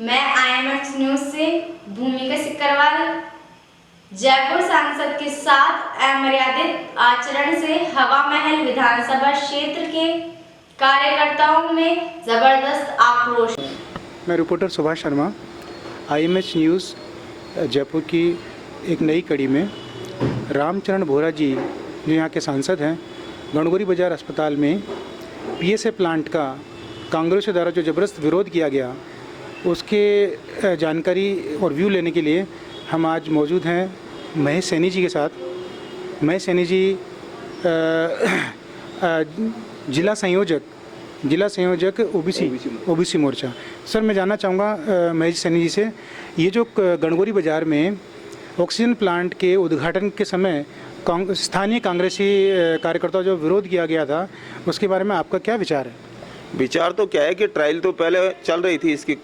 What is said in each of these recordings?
मैं IMX news से भूमिका सिकरवाल जयपुर सांसद के साथ अमर्यादित आचरण से हवा महल विधानसभा क्षेत्र के कार्यकर्ताओं में जबरदस्त आक्रोश। मैं reporter Subhash Sharma IMH news Jaipur की एक नई कड़ी में रामचरण बोरा जी जो यहाँ के सांसद हैं, गणगौरी बाज़ार अस्पताल में PSA प्लांट का कांग्रेस द्वारा जो ज़बरदस्त विरोध किया गया उसके जानकारी और व्यू लेने के लिए हम आज मौजूद हैं महेश सैनी जी के साथ। महेश सैनी जी जिला संयोजक ओबीसी मोर्चा। सर, मैं जानना चाहूँगा महेश सैनी जी से, ये जो गणगौरी बाज़ार में ऑक्सीजन प्लांट के उद्घाटन के समय स्थानीय कांग्रेसी कार्यकर्ताओं जो विरोध किया गया था उसके बारे में आपका क्या विचार है? विचार तो क्या है कि ट्रायल तो पहले चल रही थी इसकी,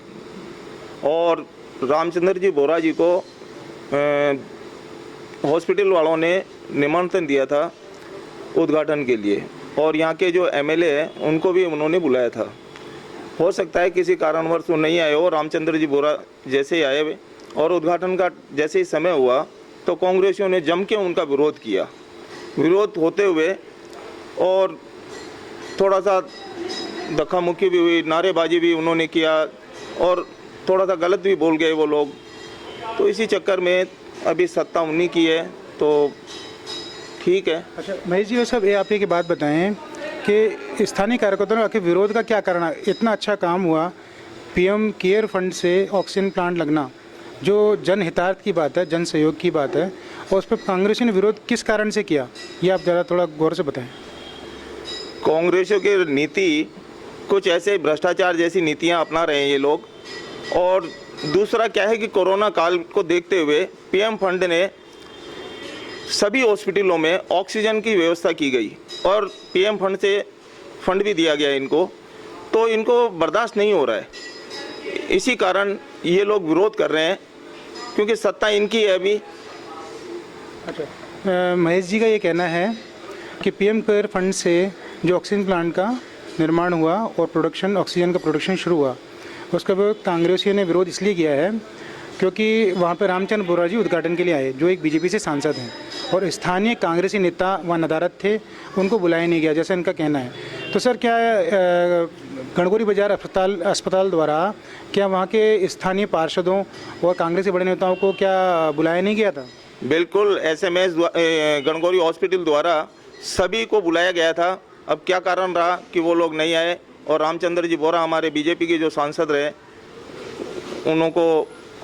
और रामचंद्र जी बोरा जी को हॉस्पिटल वालों ने निमंत्रण दिया था उद्घाटन के लिए, और यहाँ के जो MLA हैं उनको भी उन्होंने बुलाया था। हो सकता है किसी कारणवश वो नहीं आए हो, रामचंद्र जी बोरा जैसे ही आए और उद्घाटन का जैसे ही समय हुआ तो कांग्रेसियों ने जम के उनका विरोध किया। विरोध होते हुए और थोड़ा सा धक्का मुक्की भी हुई, नारेबाजी भी उन्होंने किया और थोड़ा सा गलत भी बोल गए वो लोग। तो इसी चक्कर में अभी सत्ता उन्हीं की है, तो ठीक है। अच्छा महेश जी, सब ये आप एक बात बताएं कि स्थानीय कार्यकर्ताओं ने आखिर विरोध का क्या कारण है? इतना अच्छा काम हुआ, PM केयर फंड से ऑक्सीजन प्लांट लगना जो जनहितार्थ की बात है, जन सहयोग की बात है, और उस पर कांग्रेस ने विरोध किस कारण से किया, ये आप ज़रा थोड़ा गौर से बताएं। कांग्रेसियों की नीति कुछ ऐसे भ्रष्टाचार जैसी नीतियां अपना रहे हैं ये लोग। और दूसरा क्या है कि कोरोना काल को देखते हुए PM फंड ने सभी हॉस्पिटलों में ऑक्सीजन की व्यवस्था की गई और PM फंड से फंड भी दिया गया इनको, तो इनको बर्दाश्त नहीं हो रहा है। इसी कारण ये लोग विरोध कर रहे हैं क्योंकि सत्ता इनकी है अभी। अच्छा, महेश जी का ये कहना है कि PM केयर फंड से जो ऑक्सीजन प्लांट का निर्माण हुआ और ऑक्सीजन का प्रोडक्शन शुरू हुआ, उसका कांग्रेसियों ने विरोध इसलिए किया है क्योंकि वहाँ पर रामचंद्र बोरा जी उद्घाटन के लिए आए जो एक BJP से सांसद हैं, और स्थानीय कांग्रेसी नेता व नदारत थे, उनको बुलाया नहीं गया जैसा इनका कहना है। तो सर, क्या गणगौरी बाज़ार अस्पताल द्वारा क्या वहाँ के स्थानीय पार्षदों और कांग्रेसी बड़े नेताओं को क्या बुलाया नहीं गया था? बिल्कुल, SMS गणगौरी हॉस्पिटल द्वारा सभी को बुलाया गया था। अब क्या कारण रहा कि वो लोग नहीं आए, और रामचंद्र जी बोरा हमारे BJP के जो सांसद रहे उनको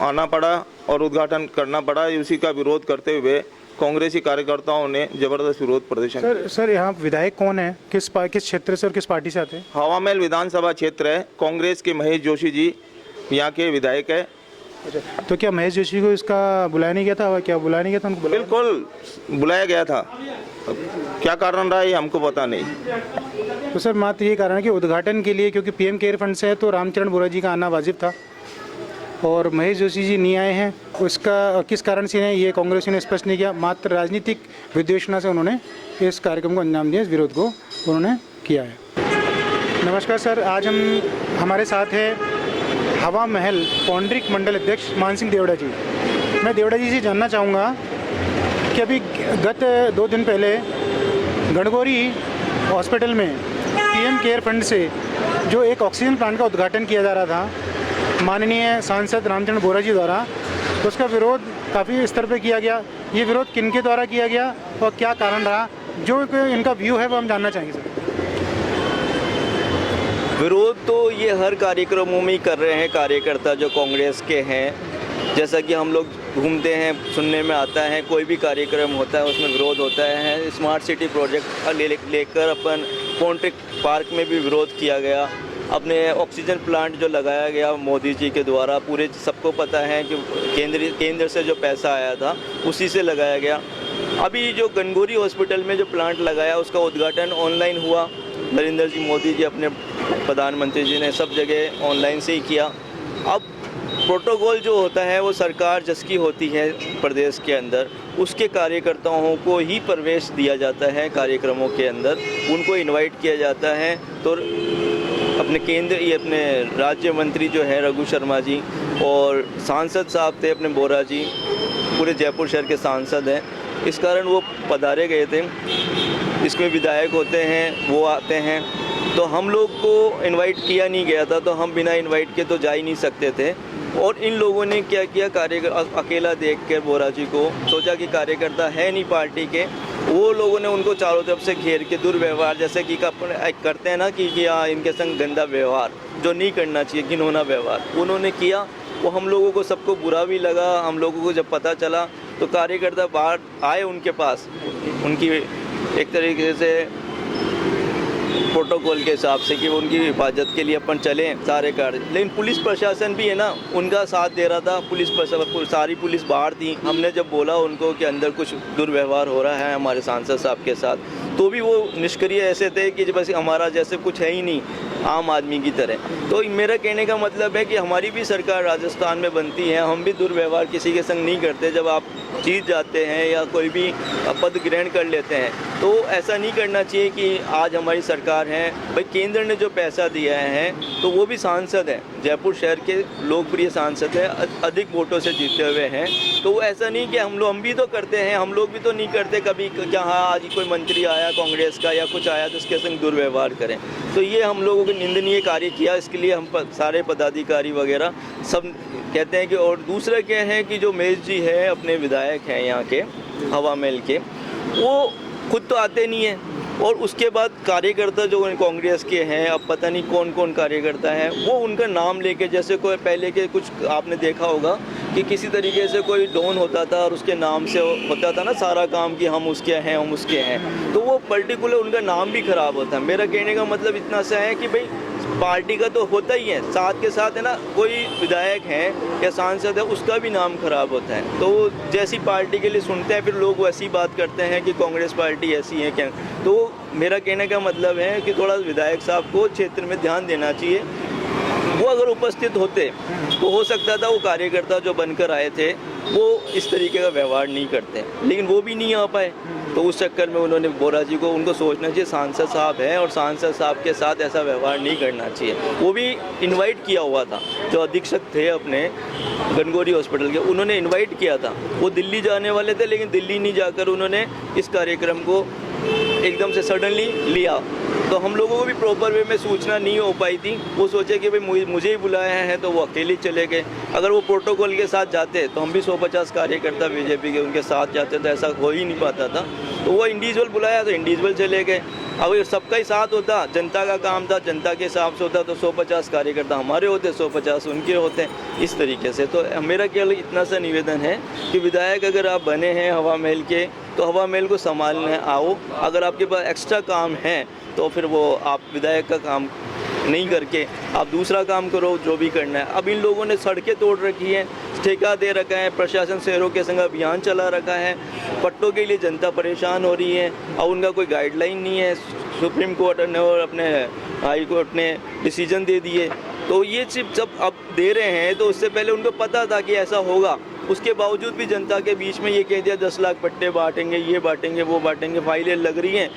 आना पड़ा और उद्घाटन करना पड़ा। उसी का विरोध करते हुए कांग्रेसी कार्यकर्ताओं ने जबरदस्त विरोध प्रदर्शन। सर यहाँ विधायक कौन है, किस क्षेत्र से और किस पार्टी से आते हैं? हवा महल विधानसभा क्षेत्र है, कांग्रेस के महेश जोशी जी यहाँ के विधायक है। अच्छा, तो क्या महेश जोशी को इसका बुलाया नहीं गया था? क्या बुलाया नहीं गया था उनको? बिल्कुल बुलाया गया था, क्या कारण रहा ये हमको पता नहीं। तो सर, मात्र ये कारण है कि उद्घाटन के लिए, क्योंकि PM केयर फंड से है तो रामचरण बोरा जी का आना वाजिब था और महेश जोशी जी नहीं आए हैं। उसका किस कारण से नहीं, ये कांग्रेस ने स्पष्ट नहीं किया। मात्र राजनीतिक विद्वेषणा से उन्होंने इस कार्यक्रम को अंजाम दिया, इस विरोध को उन्होंने किया है। नमस्कार सर, आज हमारे साथ है हवा महल पौंडरिक मंडल अध्यक्ष मान सिंह देवड़ा जी। मैं देवड़ा जी से जानना चाहूँगा कि अभी गत 2 दिन पहले गणगौरी हॉस्पिटल में PM केयर फंड से जो एक ऑक्सीजन प्लांट का उद्घाटन किया जा रहा था माननीय सांसद रामचरण बोरा जी द्वारा, उसका विरोध काफ़ी स्तर पर किया गया। ये विरोध किनके द्वारा किया गया और क्या कारण रहा, जो इनका व्यू है वो हम जानना चाहेंगे सर। विरोध तो ये हर कार्यक्रमों में ही कर रहे हैं कार्यकर्ता जो कांग्रेस के हैं। जैसा कि हम लोग घूमते हैं, सुनने में आता है, कोई भी कार्यक्रम होता है उसमें विरोध होता है। स्मार्ट सिटी प्रोजेक्ट लेकर अपन पौंडरिक पार्क में भी विरोध किया गया। अपने ऑक्सीजन प्लांट जो लगाया गया मोदी जी के द्वारा, पूरे सबको पता है कि केंद्र से जो पैसा आया था उसी से लगाया गया। अभी जो गणगौरी हॉस्पिटल में जो प्लांट लगाया उसका उद्घाटन ऑनलाइन हुआ। नरेंद्र जी मोदी जी, अपने प्रधानमंत्री जी ने सब जगह ऑनलाइन से ही किया। अब प्रोटोकॉल जो होता है वो सरकार जिसकी होती है प्रदेश के अंदर, उसके कार्यकर्ताओं को ही प्रवेश दिया जाता है कार्यक्रमों के अंदर, उनको इनवाइट किया जाता है। तो अपने केंद्र ये अपने राज्य मंत्री जो है रघु शर्मा जी, और सांसद साहब थे अपने बोरा जी, पूरे जयपुर शहर के सांसद हैं, इस कारण वो पधारे गए थे। इसमें विधायक होते हैं, वो आते हैं, तो हम लोग को इनवाइट किया नहीं गया था, तो हम बिना इनवाइट के तो जा ही नहीं सकते थे। और इन लोगों ने क्या किया, अकेला देख कर बोरा जी को सोचा कि कार्यकर्ता है नहीं पार्टी के, वो लोगों ने उनको चारों तरफ से घेर के दुर्व्यवहार, जैसे कि करते हैं ना कि इनके संग गंदा व्यवहार जो नहीं करना चाहिए, घिनौना व्यवहार उन्होंने किया। वो हम लोगों को सबको बुरा भी लगा। हम लोगों को जब पता चला तो कार्यकर्ता बाहर आए उनके पास, उनकी एक तरीके से प्रोटोकॉल के हिसाब से कि उनकी हिफाजत के लिए अपन चलें सारे कार्य, लेकिन पुलिस प्रशासन भी है ना उनका साथ दे रहा था। पुलिस प्रशासन, सारी पुलिस बाहर थी। हमने जब बोला उनको कि अंदर कुछ दुर्व्यवहार हो रहा है हमारे सांसद साहब के साथ, तो भी वो निष्क्रिय ऐसे थे कि बस हमारा जैसे कुछ है ही नहीं, आम आदमी की तरह। तो मेरा कहने का मतलब है कि हमारी भी सरकार राजस्थान में बनती है, हम भी दुर्व्यवहार किसी के संग नहीं करते। जब आप जीत जाते हैं या कोई भी पद ग्रहण कर लेते हैं तो ऐसा नहीं करना चाहिए कि आज हमारी सरकार है, भाई केंद्र ने जो पैसा दिया है तो वो भी सांसद हैं, जयपुर शहर के लोकप्रिय सांसद हैं, अधिक वोटों से जीते हुए हैं। तो वो ऐसा नहीं कि हम भी तो करते हैं, हम लोग भी तो नहीं करते कभी क्या हाँ आज कोई मंत्री आया कांग्रेस का या कुछ आया तो उसके संग दुर्व्यवहार करें। तो ये हम लोगों को निंदनीय कार्य किया, इसके लिए हम सारे पदाधिकारी वगैरह सब कहते हैं कि। और दूसरा क्या है कि जो महेश जी है अपने विधायक हैं यहाँ के हवा महल के, वो खुद तो आते नहीं हैं, और उसके बाद कार्यकर्ता जो कांग्रेस के हैं, अब पता नहीं कौन कौन कार्यकर्ता है, वो उनका नाम लेके, जैसे कोई पहले के कुछ आपने देखा होगा कि किसी तरीके से कोई डॉन होता था और उसके नाम से होता था ना सारा काम कि हम उसके हैं हम उसके हैं, तो वो पर्टिकुलर उनका नाम भी खराब होता है। मेरा कहने का मतलब इतना सा है कि भाई पार्टी का तो होता ही है, साथ के साथ है ना कोई विधायक है या सांसद है उसका भी नाम खराब होता है। तो जैसी पार्टी के लिए सुनते हैं फिर लोग वैसी बात करते हैं कि कांग्रेस पार्टी ऐसी है क्या। तो मेरा कहने का मतलब है कि थोड़ा विधायक साहब को क्षेत्र में ध्यान देना चाहिए। वो अगर उपस्थित होते तो हो सकता था वो कार्यकर्ता जो बनकर आए थे वो इस तरीके का व्यवहार नहीं करते, लेकिन वो भी नहीं आ पाए। तो उस चक्कर में उन्होंने बोरा जी को उनको सोचना चाहिए, सांसद साहब हैं और सांसद साहब के साथ ऐसा व्यवहार नहीं करना चाहिए। वो भी इनवाइट किया हुआ था, जो अधीक्षक थे अपने गनगौरी हॉस्पिटल के, उन्होंने इनवाइट किया था। वो दिल्ली जाने वाले थे लेकिन दिल्ली नहीं जाकर उन्होंने इस कार्यक्रम को एकदम से सडनली लिया। तो हम लोगों को भी प्रॉपर वे में सूचना नहीं हो पाई थी। वो सोचे कि भाई मुझे ही बुलाया है तो वो अकेले चले गए। अगर वो प्रोटोकॉल के साथ जाते तो हम भी 150 कार्यकर्ता बीजेपी के उनके साथ जाते, तो ऐसा हो ही नहीं पाता था। तो वो इंडिविजुअल बुलाया तो इंडिविजुअल चले गए। अगर सबका ही साथ होता, जनता का काम था, जनता के हिसाब से होता तो 150 कार्यकर्ता हमारे होते, 150 उनके होते, इस तरीके से। तो मेरा केवल इतना सा निवेदन है कि विधायक अगर आप बने हैं हवा महल के तो हवा महल को संभालने आओ। अगर आपके पास एक्स्ट्रा काम है तो फिर वो आप विधायक का काम नहीं करके आप दूसरा काम करो जो भी करना है। अब इन लोगों ने सड़कें तोड़ रखी हैं, ठेका दे रखा है, प्रशासन शहरों के संग अभियान चला रखा है, पट्टों के लिए जनता परेशान हो रही है और उनका कोई गाइडलाइन नहीं है। सुप्रीम कोर्ट ने और अपने हाई कोर्ट ने डिसीजन दे दिए, तो ये सिर्फ जब अब दे रहे हैं तो उससे पहले उनको पता था कि ऐसा होगा। उसके बावजूद भी जनता के बीच में ये कह दिया 10 लाख पट्टे बांटेंगे, ये बांटेंगे, वो बांटेंगे, फाइलें लग रही हैं।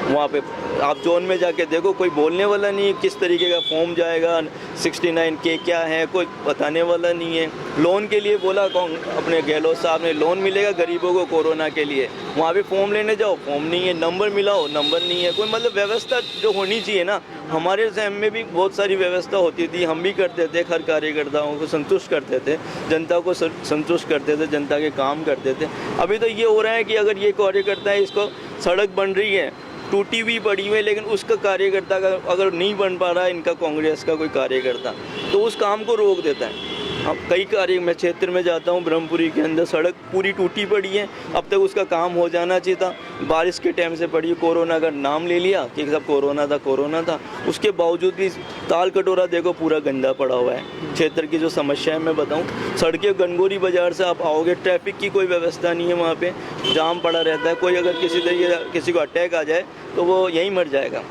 वहाँ पे आप जोन में जाके देखो कोई बोलने वाला नहीं है, किस तरीके का फॉर्म जाएगा, 69K क्या है कोई बताने वाला नहीं है। लोन के लिए बोला अपने गहलोत साहब ने लोन मिलेगा गरीबों को कोरोना के लिए, वहाँ पे फॉर्म लेने जाओ फॉर्म नहीं है, नंबर मिलाओ नंबर नहीं है। कोई मतलब व्यवस्था जो होनी चाहिए ना, हमारे जहन में भी बहुत सारी व्यवस्था होती थी, हम भी करते थे, हर कार्यकर्ताओं को संतुष्ट करते थे, जनता को संतुष्ट करते थे, जनता के काम करते थे। अभी तो ये हो रहा है कि अगर ये कार्यकर्ता है, इसको सड़क बन रही है टूटी हुई पड़ी हुई है, लेकिन उसका कार्यकर्ता का अगर नहीं बन पा रहा है इनका कांग्रेस का कोई कार्यकर्ता, तो उस काम को रोक देता है। अब कई कार्य मैं क्षेत्र में जाता हूँ, ब्रह्मपुरी के अंदर सड़क पूरी टूटी पड़ी है, अब तक उसका काम हो जाना चाहिए था। बारिश के टाइम से पड़ी, कोरोना का नाम ले लिया कि सब कोरोना था, उसके बावजूद भी ताल कटोरा देखो पूरा गंदा पड़ा हुआ है। क्षेत्र की जो समस्या है मैं बताऊँ, सड़कें गनगौरी बाज़ार से आप आओगे, ट्रैफिक की कोई व्यवस्था नहीं है, वहाँ पर जाम पड़ा रहता है। कोई अगर किसी तरीके किसी को अटैक आ जाए तो वो यहीं मर जाएगा।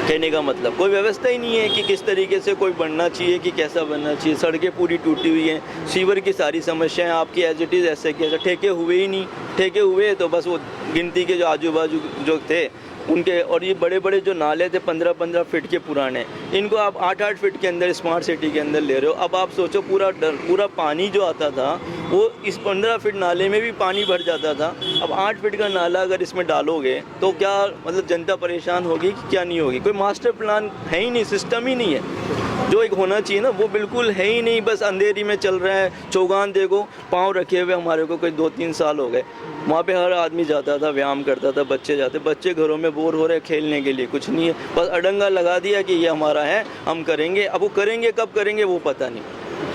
कहने का मतलब कोई व्यवस्था ही नहीं है कि किस तरीके से कोई बनना चाहिए, कि कैसा बनना चाहिए। सड़कें पूरी टूटी हुई हैं, सीवर की सारी समस्याएं आपकी एज इट इज़ ऐसे कि ठेके हुए ही नहीं, ठेके हुए तो बस वो गिनती के जो आजू बाजू जो थे उनके, और ये बड़े बड़े जो नाले थे 15-15 फीट के पुराने, इनको आप 8-8 फीट के अंदर स्मार्ट सिटी के अंदर ले रहे हो। अब आप सोचो पूरा पानी जो आता था वो इस 15 फीट नाले में भी पानी भर जाता था। अब 8 फीट का नाला अगर इसमें डालोगे तो क्या मतलब जनता परेशान होगी कि क्या नहीं होगी? कोई मास्टर प्लान है ही नहीं, सिस्टम ही नहीं है जो एक होना चाहिए ना, वो बिल्कुल है ही नहीं। बस अंधेरी में चल रहा है। चौगान देखो, पाँव रखे हुए हमारे को कोई 2-3 साल हो गए। वहाँ पे हर आदमी जाता था, व्यायाम करता था, बच्चे जाते, बच्चे घरों में बोर हो रहे, खेलने के लिए कुछ नहीं है। बस अडंगा लगा दिया कि ये हमारा है, हम करेंगे। अब वो करेंगे कब करेंगे वो पता नहीं,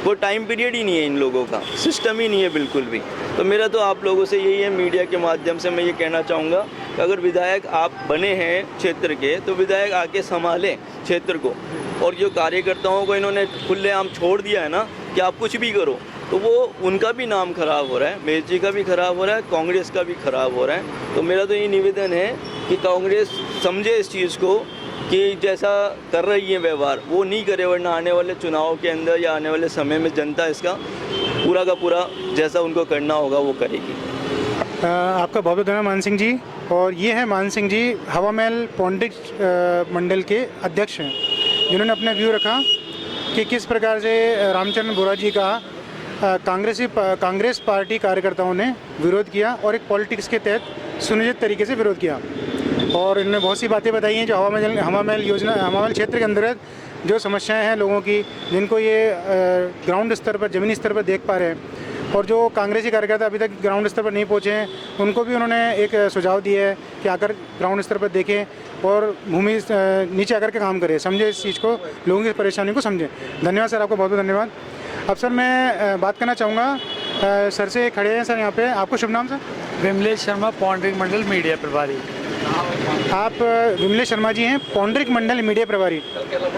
वो टाइम पीरियड ही नहीं है इन लोगों का, सिस्टम ही नहीं है बिल्कुल भी। तो मेरा तो आप लोगों से यही है, मीडिया के माध्यम से मैं ये कहना चाहूँगा कि अगर विधायक आप बने हैं क्षेत्र के, तो विधायक आके संभालें क्षेत्र को। और जो कार्यकर्ताओं को इन्होंने खुलेआम छोड़ दिया है ना कि आप कुछ भी करो, तो वो उनका भी नाम खराब हो रहा है, महेश जी का भी खराब हो रहा है, कांग्रेस का भी खराब हो रहा है। तो मेरा तो ये निवेदन है कि कांग्रेस समझे इस चीज़ को कि जैसा कर रही है व्यवहार वो नहीं करे, वरना आने वाले चुनाव के अंदर या आने वाले समय में जनता इसका पूरा का पूरा जैसा उनको करना होगा वो करेगी। आपका बहुत बहुत धन्यवाद मान सिंह जी। और ये है मान सिंह जी, हवा महल पौंड्रिक मंडल के अध्यक्ष हैं, जिन्होंने अपना व्यू रखा कि किस प्रकार से रामचंद्र बोरा जी का कांग्रेस पार्टी कार्यकर्ताओं ने विरोध किया और एक पॉलिटिक्स के तहत सुनिश्चित तरीके से विरोध किया। और इन्होंने बहुत सी बातें बताई हैं जो हवा महल योजना, हवा महल क्षेत्र के अंतर्गत जो समस्याएं हैं लोगों की, जिनको ये ग्राउंड स्तर पर, ज़मीनी स्तर पर देख पा रहे हैं। और जो कांग्रेसी कार्यकर्ता अभी तक ग्राउंड स्तर पर नहीं पहुंचे हैं, उनको भी उन्होंने एक सुझाव दिया है कि आकर ग्राउंड स्तर पर देखें और भूमि नीचे आकर के काम करें, समझे इस चीज़ को, लोगों की परेशानी को समझें। धन्यवाद सर, आपको बहुत बहुत धन्यवाद। अब सर मैं बात करना चाहूँगा, सर से खड़े हैं सर यहाँ पे, आपको शुभ नाम सर? विमलेश शर्मा, पौंड्रिक मंडल मीडिया प्रभारी। आप विमलेश शर्मा जी हैं, पौंड्रिक मंडल मीडिया प्रभारी।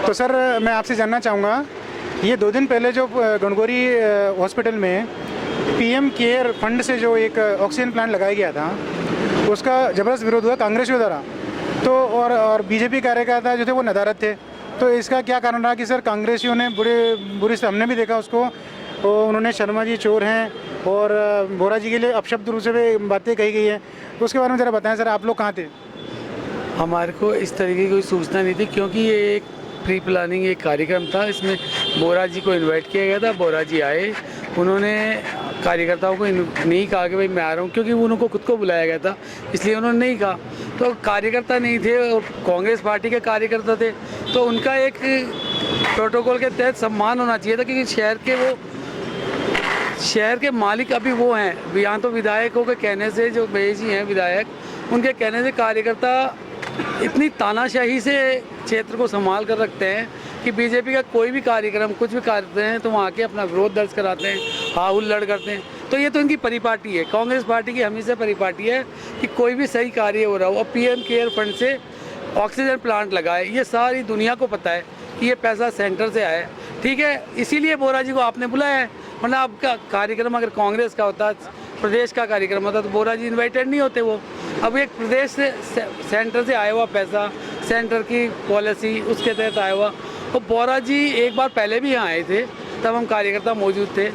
तो सर मैं आपसे जानना चाहूँगा, ये 2 दिन पहले जो गणगौरी हॉस्पिटल में पीएम केयर फंड से जो एक ऑक्सीजन प्लांट लगाया गया था, उसका ज़बरदस्त विरोध हुआ कांग्रेसियों द्वारा, तो और बीजेपी कार्यकर्ता जो थे वो नदारद थे। तो इसका क्या कारण रहा कि सर कांग्रेसियों ने बुरी से, हमने भी देखा उसको, तो उन्होंने शर्मा जी चोर हैं और बोरा जी के लिए अपशब्द रूप से बातें कही गई हैं, तो उसके बारे में ज़रा बताएं सर, आप लोग कहाँ थे? हमारे को इस तरीके की कोई सूचना नहीं थी, क्योंकि ये एक प्री प्लानिंग एक कार्यक्रम था। इसमें बोरा जी को इनवाइट किया गया था, बोरा जी आए, उन्होंने कार्यकर्ताओं को नहीं कहा कि भाई मैं आ रहा हूँ, क्योंकि उनको खुद को बुलाया गया था, इसलिए उन्होंने नहीं कहा। तो कार्यकर्ता नहीं थे और कांग्रेस पार्टी के कार्यकर्ता थे, तो उनका एक प्रोटोकॉल के तहत सम्मान होना चाहिए था, क्योंकि शहर के मालिक अभी वो हैं। यहाँ तो विधायकों के कहने से, जो महेश जी हैं विधायक, उनके कहने से कार्यकर्ता इतनी तानाशाही से क्षेत्र को संभाल कर रखते हैं कि बीजेपी का कोई भी कार्यक्रम कुछ भी करते हैं तो वहाँ के अपना विरोध दर्ज कराते हैं, हा हुल्लड़ करते हैं। तो ये तो इनकी परिपाटी है, कांग्रेस पार्टी की हमेशा परिपाटी है कि कोई भी सही कार्य हो रहा हो और पीएम केयर फंड से ऑक्सीजन प्लांट लगाए। ये सारी दुनिया को पता है कि ये पैसा सेंटर से आया है, ठीक है, इसीलिए बोरा जी को आपने बुलाया है। वरना आपका कार्यक्रम अगर कांग्रेस का होता, प्रदेश का कार्यक्रम होता, तो बोरा जी इन्वाइटेड नहीं होते। वो अब एक प्रदेश से, सेंटर से आया हुआ पैसा, सेंटर की पॉलिसी, उसके तहत आया हुआ। तो बोरा जी एक बार पहले भी यहाँ आए थे, तब हम कार्यकर्ता मौजूद थे।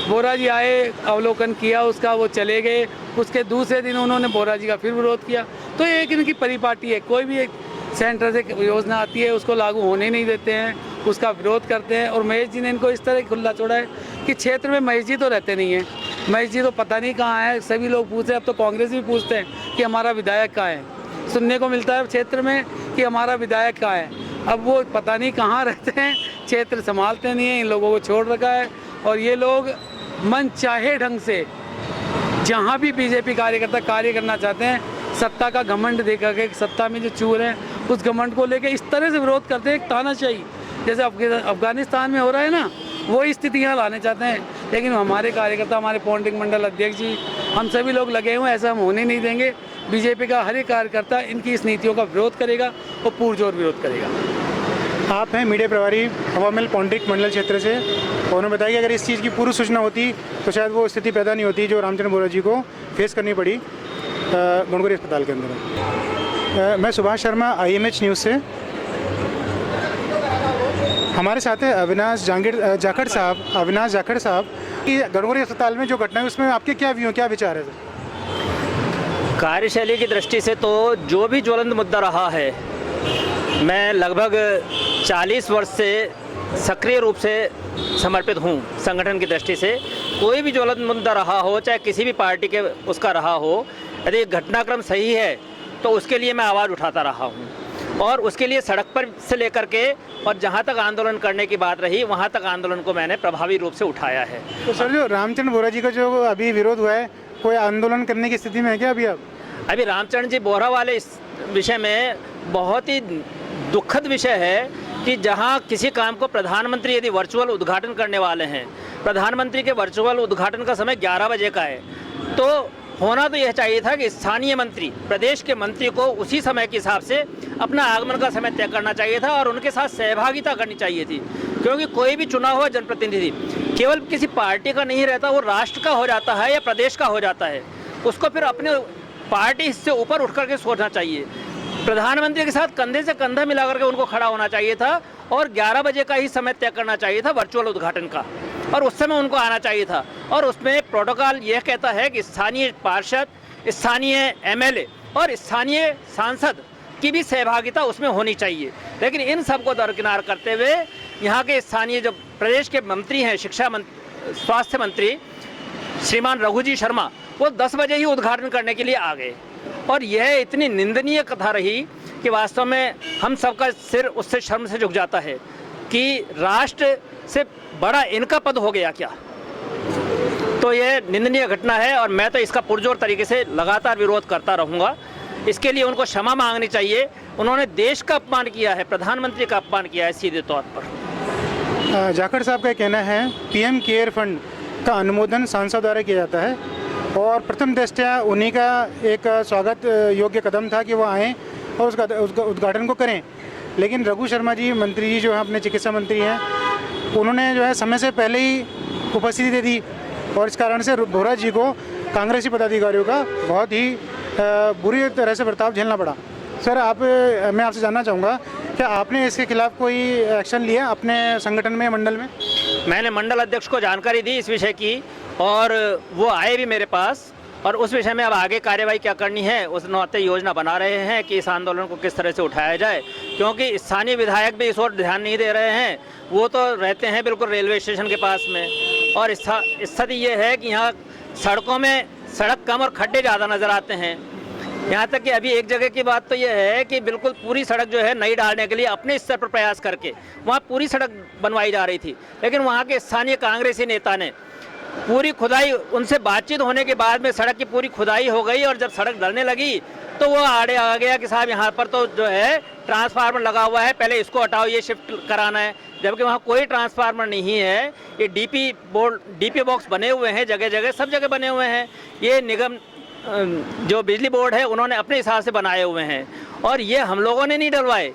बोरा जी आए, अवलोकन किया उसका, वो चले गए। उसके दूसरे दिन उन्होंने बोरा जी का फिर विरोध किया। तो ये एक इनकी परिपाटी है, कोई भी एक सेंटर से योजना आती है उसको लागू होने नहीं देते हैं, उसका विरोध करते हैं। और महेश जी ने इनको इस तरह खुला छोड़ा है कि क्षेत्र में महेश जी तो रहते नहीं हैं, महेश जी तो पता नहीं कहाँ है। सभी लोग पूछ रहे हैं, अब तो कांग्रेस भी पूछते हैं कि हमारा विधायक कहाँ है। सुनने को मिलता है क्षेत्र में कि हमारा विधायक कहाँ है। अब वो पता नहीं कहाँ रहते हैं, क्षेत्र संभालते नहीं हैं, इन लोगों को छोड़ रखा है। और ये लोग मन चाहे ढंग से जहाँ भी बीजेपी कार्यकर्ता कार्य करना चाहते हैं, सत्ता का घमंड देखा के, सत्ता में जो चूर हैं उस घमंड को लेकर इस तरह से विरोध करते हैं, एक तानाशाही जैसे अफगानिस्तान में हो रहा है ना, वही स्थितियाँ लाने चाहते हैं। लेकिन हमारे कार्यकर्ता, हमारे पौंड्रिक मंडल अध्यक्ष जी, हम सभी लोग लगे हुए हैं, ऐसा हम होने नहीं देंगे। बीजेपी का हर एक कार्यकर्ता इनकी इस नीतियों का विरोध करेगा और पुरजोर विरोध करेगा। आप हैं मीडिया प्रभारी हवा महल पौंड्रिक मंडल क्षेत्र से, और उन्होंने बताया कि अगर इस चीज़ की पूर्व सूचना होती तो शायद वो स्थिति पैदा नहीं होती जो रामचंद्र बोरा जी को फेस करनी पड़ी गणगौरी अस्पताल के अंदर। मैं सुभाष शर्मा, IMH न्यूज़ से। हमारे साथ है अविनाश जाखड़ साहब कि गणगौरी अस्पताल में जो घटना है उसमें आपके क्या व्यू, क्या विचार है सर? कार्यशैली की दृष्टि से तो जो भी ज्वलंत मुद्दा रहा है, मैं लगभग 40 वर्ष से सक्रिय रूप से समर्पित हूँ संगठन की दृष्टि से। कोई भी ज्वलंत मुद्दा रहा हो, चाहे किसी भी पार्टी के उसका रहा हो, यदि घटनाक्रम सही है तो उसके लिए मैं आवाज़ उठाता रहा हूँ, और उसके लिए सड़क पर से लेकर के और जहाँ तक आंदोलन करने की बात रही वहाँ तक आंदोलन को मैंने प्रभावी रूप से उठाया है। तो सर, जो रामचंद्र बोरा जी का जो अभी विरोध हुआ है, कोई आंदोलन करने की स्थिति में है क्या अभी आप? अभी रामचंद्र जी बोरा वाले इस विषय में बहुत ही दुखद विषय है कि जहां किसी काम को प्रधानमंत्री यदि वर्चुअल उद्घाटन करने वाले हैं, प्रधानमंत्री के वर्चुअल उद्घाटन का समय 11 बजे का है, तो होना तो यह चाहिए था कि स्थानीय मंत्री, प्रदेश के मंत्री को उसी समय के हिसाब से अपना आगमन का समय तय करना चाहिए था और उनके साथ सहभागिता करनी चाहिए थी। क्योंकि कोई भी चुना हुआ जनप्रतिनिधि केवल किसी पार्टी का नहीं रहता, वो राष्ट्र का हो जाता है या प्रदेश का हो जाता है। उसको फिर अपने पार्टी से ऊपर उठ करके सोचना चाहिए। प्रधानमंत्री के साथ कंधे से कंधा मिला करके उनको खड़ा होना चाहिए था और 11 बजे का ही समय तय करना चाहिए था वर्चुअल उद्घाटन का, और उस समय उनको आना चाहिए था। और उसमें प्रोटोकॉल यह कहता है कि स्थानीय पार्षद, स्थानीय एमएलए और स्थानीय सांसद की भी सहभागिता उसमें होनी चाहिए। लेकिन इन सबको दरकिनार करते हुए यहाँ के स्थानीय जो प्रदेश के मंत्री हैं, शिक्षा मंत्री, स्वास्थ्य मंत्री श्रीमान रघु जी शर्मा, वो 10 बजे ही उद्घाटन करने के लिए आ गए। और यह इतनी निंदनीय कथा रही कि वास्तव में हम सबका सिर उससे शर्म से झुक जाता है कि राष्ट्र से बड़ा इनका पद हो गया क्या। तो यह निंदनीय घटना है और मैं तो इसका पुरजोर तरीके से लगातार विरोध करता रहूँगा। इसके लिए उनको क्षमा मांगनी चाहिए। उन्होंने देश का अपमान किया है, प्रधानमंत्री का अपमान किया है सीधे तौर पर। जाखड़ साहब का कहना है पीएम केयर फंड का अनुमोदन सांसद द्वारा किया जाता है और प्रथम दृष्टया उन्हीं का एक स्वागत योग्य कदम था कि वो आएँ और उसका उद्घाटन को करें। लेकिन रघु शर्मा जी, मंत्री जी जो हैं, अपने चिकित्सा मंत्री हैं, उन्होंने जो है समय से पहले ही उपस्थिति दे दी और इस कारण से बोरा जी को कांग्रेसी पदाधिकारियों का बहुत ही बुरी तरह से बर्ताव झेलना पड़ा। सर, मैं आपसे जानना चाहूँगा, क्या आपने इसके खिलाफ कोई एक्शन लिया अपने संगठन में, मंडल में? मैंने मंडल अध्यक्ष को जानकारी दी इस विषय की और वो आए भी मेरे पास, और उस विषय में अब आगे कार्यवाही क्या करनी है उस नाते योजना बना रहे हैं कि इस आंदोलन को किस तरह से उठाया जाए। क्योंकि स्थानीय विधायक भी इस ओर ध्यान नहीं दे रहे हैं, वो तो रहते हैं बिल्कुल रेलवे स्टेशन के पास में। और स्थिति ये है कि यहाँ सड़कों में सड़क कम और खड्डे ज़्यादा नज़र आते हैं। यहाँ तक कि अभी एक जगह की बात तो यह है कि बिल्कुल पूरी सड़क जो है नई डालने के लिए अपने स्तर पर प्रयास करके वहाँ पूरी सड़क बनवाई जा रही थी, लेकिन वहाँ के स्थानीय कांग्रेसी नेता ने पूरी खुदाई, उनसे बातचीत होने के बाद में सड़क की पूरी खुदाई हो गई और जब सड़क डलने लगी तो वो आड़े आ गया कि साहब यहाँ पर तो जो है ट्रांसफार्मर लगा हुआ है, पहले इसको हटाओ, ये शिफ्ट कराना है। जबकि वहाँ कोई ट्रांसफार्मर नहीं है। ये डीपी बॉक्स बने हुए हैं जगह जगह, सब जगह बने हुए हैं। ये निगम जो बिजली बोर्ड है उन्होंने अपने हिसाब से बनाए हुए हैं और ये हम लोगों ने नहीं डलवाए,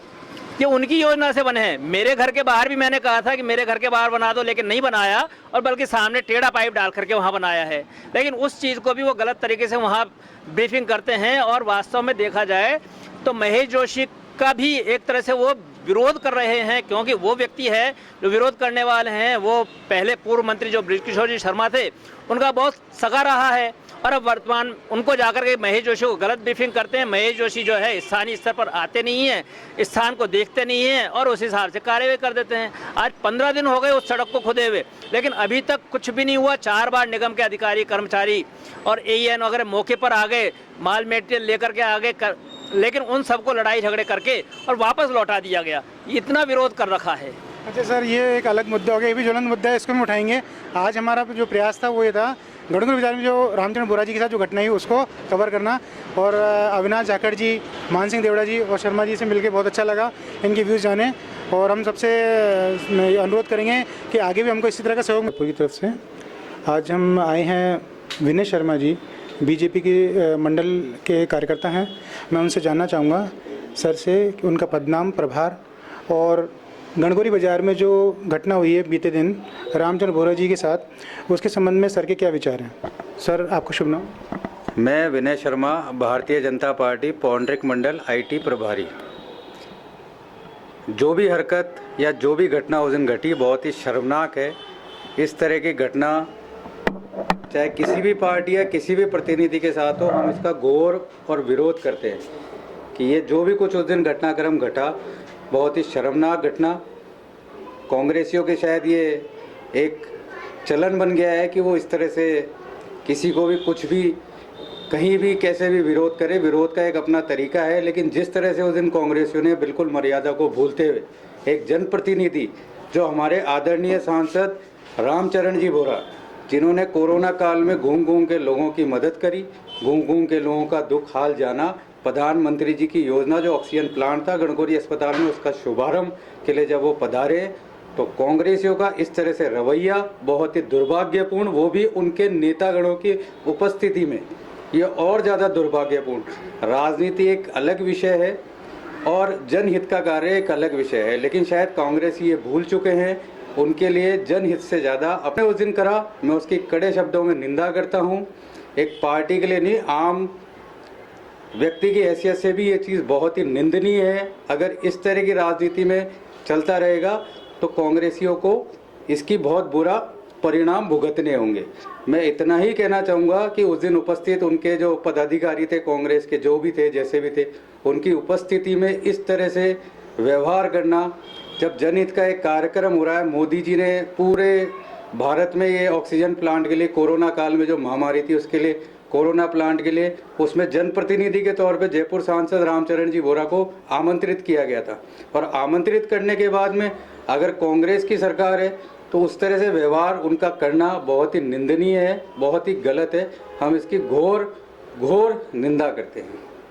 ये उनकी योजना से बने हैं। मेरे घर के बाहर भी मैंने कहा था कि मेरे घर के बाहर बना दो, लेकिन नहीं बनाया और बल्कि सामने टेढ़ा पाइप डाल करके वहाँ बनाया है। लेकिन उस चीज़ को भी वो गलत तरीके से वहाँ ब्रीफिंग करते हैं और वास्तव में देखा जाए तो महेश जोशी का भी एक तरह से वो विरोध कर रहे हैं, क्योंकि वो व्यक्ति है जो विरोध करने वाले हैं वो पहले पूर्व मंत्री जो बृजकिशोर जी शर्मा थे उनका बहुत सगा रहा है और अब वर्तमान उनको जाकर के महेश जोशी को गलत ब्रीफिंग करते हैं। महेश जोशी जो है स्थानीय स्तर पर आते नहीं हैं, स्थान को देखते नहीं हैं और उस हिसाब से कार्यवाही कर देते हैं। आज 15 दिन हो गए उस सड़क को खुदे हुए, लेकिन अभी तक कुछ भी नहीं हुआ। 4 बार निगम के अधिकारी, कर्मचारी और एईएन वगैरह मौके पर आ गए, माल मेटेरियल लेकर के आ गए, लेकिन उन सबको लड़ाई झगड़े करके और वापस लौटा दिया गया। इतना विरोध कर रखा है। अच्छा सर, ये एक अलग मुद्दा हो गया, ये भी ज्वलंत मुद्दा है, इसको हम उठाएंगे। आज हमारा जो प्रयास था वो ये था गणगौर बाजार में जो रामचंद्र बोरा जी के साथ जो घटना हुई उसको कवर करना, और अविनाश जाखड़ जी, मान सिंह देवड़ा जी और शर्मा जी से मिलकर बहुत अच्छा लगा, इनके व्यूज़ जाने। और हम सबसे अनुरोध करेंगे कि आगे भी हमको इसी तरह का सहयोग पूरी तरफ से। आज हम आए हैं विनय शर्मा जी, बीजेपी के मंडल के कार्यकर्ता हैं। मैं उनसे जानना चाहूँगा सर से कि उनका पदनाम, प्रभार और गणगौरी बाजार में जो घटना हुई है बीते दिन रामचंद्र बोरा जी के साथ, उसके संबंध में सर के क्या विचार हैं। सर, आपको शुभ नाम। मैं Vinay Sharma, Bharatiya Janata party Paundrik Mandal IT प्रभारी। जो भी हरकत या जो भी घटना उस दिन घटी बहुत ही शर्मनाक है। इस तरह की घटना चाहे किसी भी पार्टी या किसी भी प्रतिनिधि के साथ हो, हम इसका घोर और विरोध करते हैं कि ये जो भी कुछ उस दिन घटनाक्रम घटा, बहुत ही शर्मनाक घटना। कांग्रेसियों के शायद ये एक चलन बन गया है कि वो इस तरह से किसी को भी कुछ भी कहीं भी कैसे भी विरोध करे। विरोध का एक अपना तरीका है, लेकिन जिस तरह से उस दिन कांग्रेसियों ने बिल्कुल मर्यादा को भूलते हुए एक जनप्रतिनिधि जो हमारे आदरणीय सांसद रामचरण जी बोरा, जिन्होंने कोरोना काल में घूम घूम के लोगों की मदद करी, घूम घूम के लोगों का दुख हाल जाना, प्रधानमंत्री जी की योजना जो ऑक्सीजन प्लांट था गणगौरी अस्पताल में, उसका शुभारंभ के लिए जब वो पधारे, तो कांग्रेसियों का इस तरह से रवैया बहुत ही दुर्भाग्यपूर्ण, वो भी उनके नेतागणों की उपस्थिति में, ये और ज़्यादा दुर्भाग्यपूर्ण। राजनीति एक अलग विषय है और जनहित का कार्य एक अलग विषय है, लेकिन शायद कांग्रेस ये भूल चुके हैं। उनके लिए जनहित से ज़्यादा अपने उस दिन करा, मैं उसकी कड़े शब्दों में निंदा करता हूँ। एक पार्टी के लिए नहीं, आम व्यक्ति की हैसियत से भी ये चीज़ बहुत ही निंदनीय है। अगर इस तरह की राजनीति में चलता रहेगा तो कांग्रेसियों को इसकी बहुत बुरा परिणाम भुगतने होंगे। मैं इतना ही कहना चाहूँगा कि उस दिन उपस्थित उनके जो पदाधिकारी थे, कांग्रेस के जो भी थे, जैसे भी थे, उनकी उपस्थिति में इस तरह से व्यवहार करना, जब जनहित का एक कार्यक्रम हो रहा है, मोदी जी ने पूरे भारत में ये ऑक्सीजन प्लांट के लिए, कोरोना काल में जो महामारी थी उसके लिए, कोरोना प्लांट के लिए, उसमें जनप्रतिनिधि के तौर पे जयपुर सांसद रामचरण जी बोरा को आमंत्रित किया गया था। और आमंत्रित करने के बाद में अगर कांग्रेस की सरकार है तो उस तरह से व्यवहार उनका करना बहुत ही निंदनीय है, बहुत ही गलत है। हम इसकी घोर निंदा करते हैं।